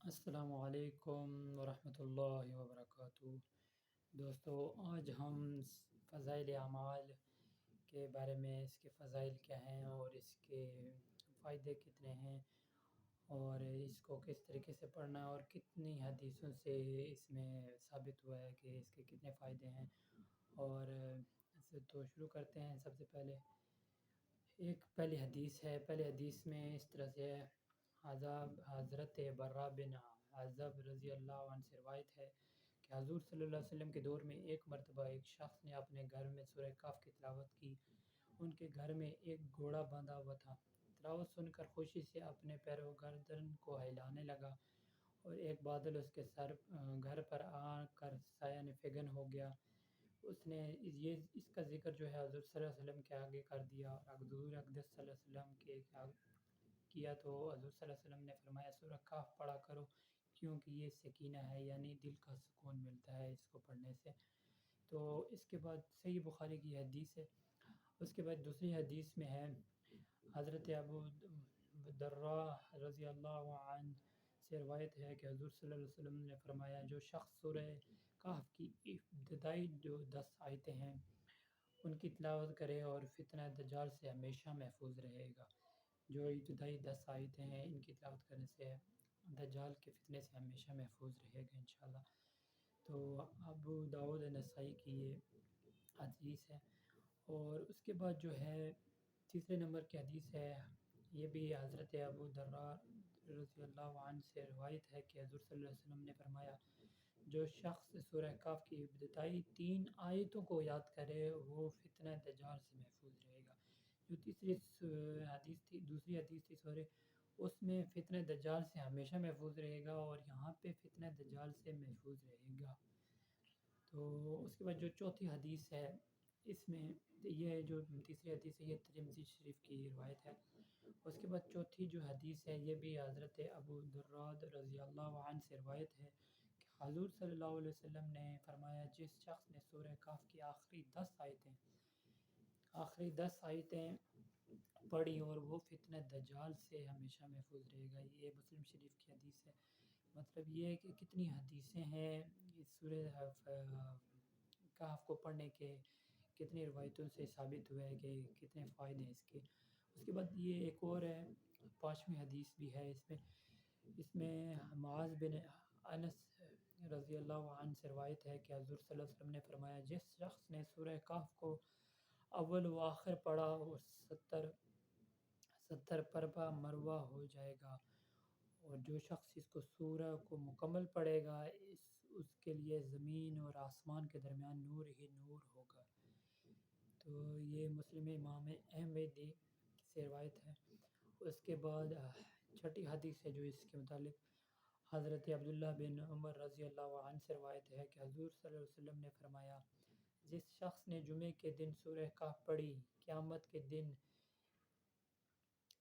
السلام علیکم ورحمۃ اللہ وبرکاتہ۔ دوستو، آج ہم فضائل اعمال کے بارے میں، اس کے فضائل کیا ہیں اور اس کے فائدے کتنے ہیں، اور اس کو کس طریقے سے پڑھنا ہے، اور کتنی حدیثوں سے اس میں ثابت ہوا ہے کہ اس کے کتنے فائدے ہیں۔ اور تو شروع کرتے ہیں۔ سب سے پہلے ایک پہلی حدیث ہے۔ پہلی حدیث میں اس طرح سے ہے، حضرت برا بن عازب رضی اللہ عنہ سے روایت ہے کہ حضور صلی اللہ علیہ وسلم کے دور میں ایک مرتبہ ایک شخص نے اپنے گھر میں سورہ کہف کی تلاوت کی۔ ان کے گھر میں ایک گھوڑا باندھا ہوا تھا۔ تلاوت سن کر خوشی سے اپنے پیروں گردن کو ہلانے لگا، اور ایک بادل اس کے گھر پر آ کر سایہ فگن ہو گیا۔ اس نے اس کا ذکر جو ہے حضور صلی اللہ علیہ وسلم کے آگے کر دیا، اور حضور اقدس صلی اللہ علیہ وسلم کے کیا تو حضور صلی اللہ علیہ وسلم نے فرمایا سورہ کہف پڑھا کرو، کیونکہ یہ سکینہ ہے، یعنی دل کا سکون ملتا ہے اس کو پڑھنے سے۔ تو اس کے بعد صحیح بخاری کی حدیث ہے۔ اس کے بعد دوسری حدیث میں ہے، حضرت ابو درداء رضی اللہ عنہ سے روایت ہے کہ حضور صلی اللہ علیہ وسلم نے فرمایا جو شخص سورہ کہف کی ابتدائی جو 10 آیتیں ہیں ان کی تلاوت کرے اور فتنہ دجال سے ہمیشہ محفوظ رہے گا۔ جو ابتدائی 10 آیتیں ہیں ان کی تلاوت کرنے سے دجال کے فتنے سے ہمیشہ محفوظ رہے گا انشاءاللہ۔ تو ابو داؤد نسائی کی یہ حدیث ہے۔ اور اس کے بعد جو ہے تیسرے نمبر کی حدیث ہے، یہ بھی حضرت ابو درداء رضی اللہ عنہ سے روایت ہے کہ حضور صلی اللہ علیہ وسلم نے فرمایا جو شخص سورہ کہف کی ابتدائی 3 آیتوں کو یاد کرے وہ فتنہ دجال سے محفوظ رہے گا۔ جو تیسری حدیث تھی، دوسری حدیث تھی سورہ، اس میں فتنہ دجال سے ہمیشہ محفوظ رہے گا، اور یہاں پہ فتنہ دجال سے محفوظ رہے گا۔ تو اس کے بعد جو چوتھی حدیث ہے، اس میں یہ جو تیسری حدیث ہے یہ ترمذی شریف کی روایت ہے۔ اس کے بعد چوتھی جو حدیث ہے یہ بھی حضرت ابو درداء رضی اللہ عنہ سے روایت ہے کہ حضور صلی اللہ علیہ وسلم نے فرمایا جس شخص نے سورہ کہف کی آخری 10 آیتیں پڑھی اور وہ فتنہ دجال سے ہمیشہ محفوظ رہے گا۔ یہ مسلم شریف کی حدیث ہے۔ مطلب یہ ہے کہ کتنی حدیثیں ہیں اس سورہ کہف کو پڑھنے کے، کتنی روایتوں سے ثابت ہوا ہے کہ کتنے فائدے ہیں اس کے۔ اس کے بعد یہ ایک اور ہے، 5ویں حدیث بھی ہے اس میں معاذ بن انس رضی اللہ عنہ سے روایت ہے کہ حضور صلی اللہ علیہ وسلم نے فرمایا جس شخص نے سورہ کہف کو اول و آخر پڑھا وہ 70 پربہ مروہ ہو جائے گا، اور جو شخص اس کو سورہ کو مکمل پڑھے گا اس کے لیے زمین اور آسمان کے درمیان نور ہی نور ہوگا۔ تو یہ مسلم امام احمد سے روایت ہے۔ اس کے بعد چھٹی حدیث ہے جو اس کے متعلق حضرت عبداللہ بن عمر رضی اللہ عنہ سے روایت ہے کہ حضور صلی اللہ علیہ وسلم نے فرمایا جس شخص نے جمعے کے دن سورہ کہف پڑھی قیامت کے دن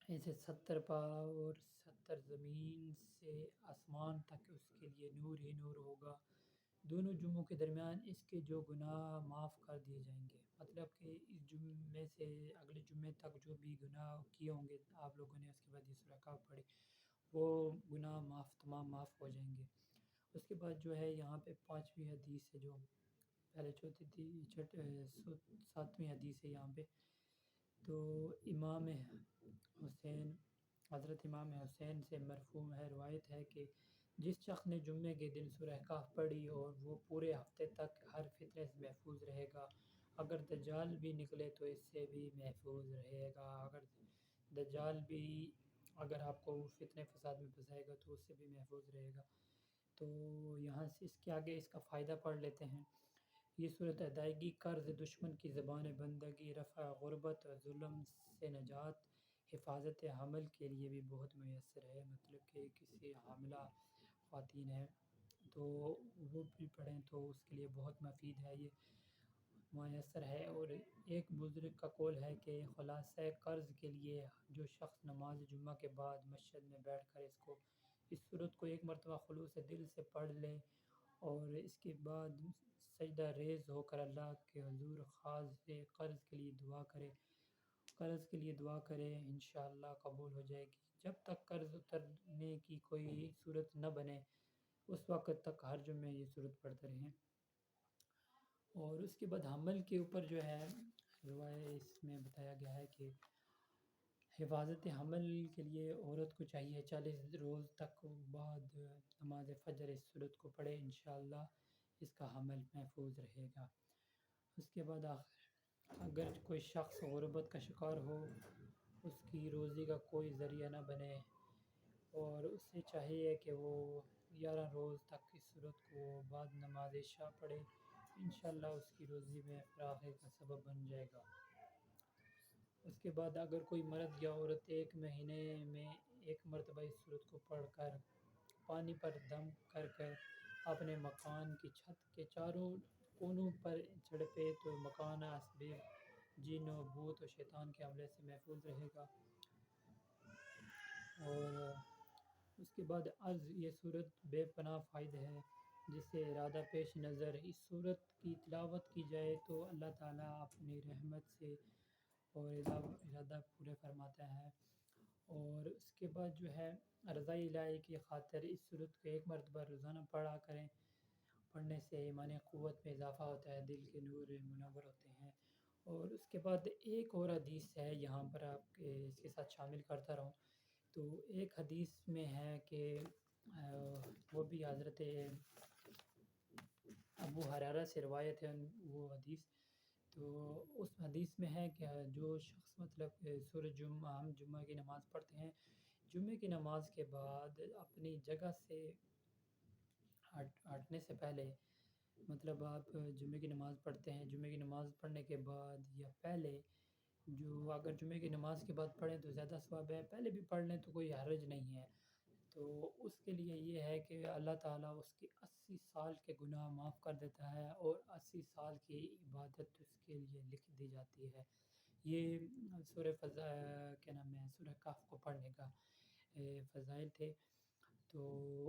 اسے 70 پا اور 70 زمین سے آسمان تک اس کے لیے نور ہی نور ہوگا۔ دونوں جمعوں کے درمیان اس کے جو گناہ معاف کر دیے جائیں گے۔ مطلب کہ اس جمعے سے اگلے جمعے تک جو بھی گناہ کیے ہوں گے آپ لوگوں نے، اس کے بعد یہ سورہ کہف پڑھی، وہ گناہ تمام معاف ہو جائیں گے۔ اس کے بعد جو ہے یہاں پہ 5ویں حدیث ہے، جو پہلے چوتھی تھی، 7ویں حدیث ہے یہاں پہ۔ تو حضرت امام حسین سے مرفوع ہے، روایت ہے کہ جس شخص نے جمعے کے دن سورہ کہف پڑھی اور وہ پورے ہفتے تک ہر فتنے سے محفوظ رہے گا، اگر دجال بھی نکلے تو اس سے بھی محفوظ رہے گا، اگر آپ کو فتنے فساد میں پھنسائے گا تو اس سے بھی محفوظ رہے گا۔ تو یہاں سے اس کے آگے اس کا فائدہ پڑھ لیتے ہیں۔ یہ صورت ادائیگی قرض، دشمن کی زبان بندگی، رفع غربت اور ظلم سے نجات، حفاظت حمل کے لیے بھی بہت میسر ہے۔ مطلب کہ کسی حاملہ خواتین ہیں تو وہ بھی پڑھیں تو اس کے لیے بہت مفید ہے، یہ میسر ہے۔ اور ایک بزرگ کا قول ہے کہ خلاصہ قرض کے لیے جو شخص نماز جمعہ کے بعد مسجد میں بیٹھ کر اس صورت کو ایک مرتبہ خلوص دل سے پڑھ لے اور اس کے بعد سجدہ ریز ہو کر اللہ کے حضور قرض کے لیے دعا کرے انشاءاللہ قبول ہو جائے گی جب تک قرض اترنے کی کوئی صورت نہ بنے اس وقت تک ہر جمعے یہ صورت پڑھتے رہیں۔ اور اس کے بعد حمل کے اوپر جو ہے روایت اس میں بتایا گیا ہے کہ حفاظت حمل کے لیے عورت کو چاہیے 40 روز تک بعد نماز فجر اس صورت کو پڑھے، انشاءاللہ اس کا حمل محفوظ رہے گا۔ اس کے بعد اگر کوئی شخص غربت کا شکار ہو، اس کی روزی کا کوئی ذریعہ نہ بنے اور اسے چاہیے کہ وہ 11 روز تک اس صورت کو بعد نماز عشاء پڑھے، انشاءاللہ اس کی روزی میں فراخی کا سبب بن جائے گا۔ اس کے بعد اگر کوئی مرد یا عورت ایک مہینے میں ایک مرتبہ اس صورت کو پڑھ کر پانی پر دم کر کر اپنے مکان کی چھت کے چاروں کونوں پر جھڑپے تو مکان اسباب جن و بھوت و شیطان کے حملے سے محفوظ رہے گا۔ اور اس کے بعد یہ صورت بے پناہ فائدہ ہے، جسے ارادہ پیش نظر اس صورت کی تلاوت کی جائے تو اللہ تعالیٰ اپنی رحمت سے اور ارادہ پورے فرماتا ہے۔ اور اس کے بعد جو ہے رضا الہی کی خاطر اس صورت کو ایک مرتبہ روزانہ پڑھا کریں، پڑھنے سے ایمانی قوت میں اضافہ ہوتا ہے، دل کے نور منور ہوتے ہیں۔ اور اس کے بعد ایک اور حدیث ہے یہاں پر آپ کے اس کے ساتھ شامل کرتا رہوں، تو ایک حدیث میں ہے کہ وہ بھی حضرت ابو ہریرہ سے روایت ہے وہ حدیث، تو اس حدیث میں ہے کہ جو شخص مطلب سورہ جمعہ ہم جمعہ کی نماز پڑھتے ہیں، جمعے کی نماز کے بعد اپنی جگہ سے ہٹنے سے پہلے، مطلب آپ جمعے کی نماز پڑھتے ہیں، جمعے کی نماز پڑھنے کے بعد یا پہلے، جو اگر جمعے کی نماز کے بعد پڑھیں تو زیادہ ثواب ہے، پہلے بھی پڑھ لیں تو کوئی حرج نہیں ہے۔ تو اس کے لیے یہ ہے کہ اللہ تعالیٰ اس کے 80 سال کے گناہ معاف کر دیتا ہے اور 80 سال کی عبادت اس کے لیے لکھ دی جاتی ہے۔ یہ سورہ کیا نام ہے سورہ کہف کو پڑھنے کا فضائل تھے۔ تو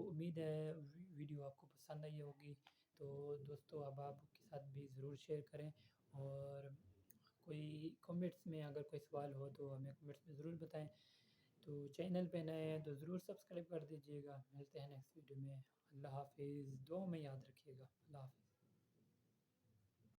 امید ہے ویڈیو آپ کو پسند آئی ہوگی، تو دوستو اب آپ کے ساتھ بھی ضرور شیئر کریں، اور کوئی کمنٹس میں اگر کوئی سوال ہو تو ہمیں کمنٹس میں ضرور بتائیں۔ تو چینل پہ نئے ہیں تو ضرور سبسکرائب کر دیجیے گا۔ ملتے ہیں نیکسٹ ویڈیو میں۔ اللہ حافظ، دعاؤں میں یاد رکھیے گا۔ اللہ حافظ۔